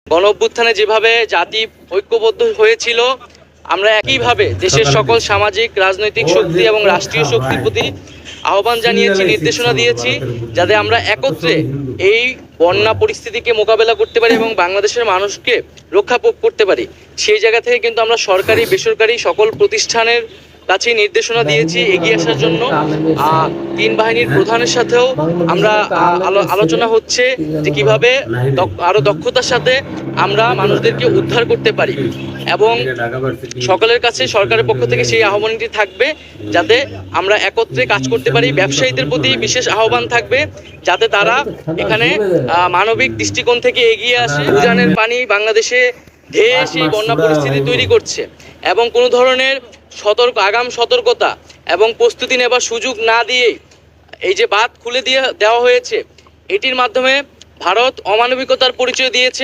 গণ অভ্যুত্থানে যেভাবে জাতি ঐক্যবদ্ধ হয়েছিল, আমরা একইভাবে দেশের সকল সামাজিক রাজনৈতিক শক্তি এবং রাষ্ট্রীয় শক্তির প্রতি আহ্বান জানিয়েছি, নির্দেশনা দিয়েছি, যাতে আমরা একত্রে এই বন্যা পরিস্থিতিকে মোকাবেলা করতে পারি এবং বাংলাদেশের মানুষকে রক্ষা করতে পারি। সেই জায়গা থেকে কিন্তু আমরা সরকারি বেসরকারি সকল প্রতিষ্ঠানের কাছে নির্দেশনা দিয়েছি এগিয়ে আসার জন্য। তিন বাহিনীর প্রধানের সাথেও আমরা আলোচনা হচ্ছে যে কিভাবে আরো দক্ষতার সাথে আমরা মানুষদেরকে উদ্ধার করতে পারি, এবং সকলের কাছে সরকারের পক্ষ থেকে সেই আহ্বানটি থাকবে যাতে আমরা একত্রে কাজ করতে পারি। ব্যবসায়ীদের প্রতি বিশেষ আহ্বান থাকবে যাতে তারা এখানে মানবিক দৃষ্টিকোণ থেকে এগিয়ে আসে। উজানের পানি বাংলাদেশে ধেয়ে সেই বন্যা পরিস্থিতি তৈরি করছে এবং কোনো ধরনের আগাম সতর্কতা এবং প্রস্তুতি নেবার সুযোগ না দিয়ে এই যে বাঁধ খুলে দেওয়া হয়েছে, এটির মাধ্যমে ভারত অমানবিকতার পরিচয় দিয়েছে।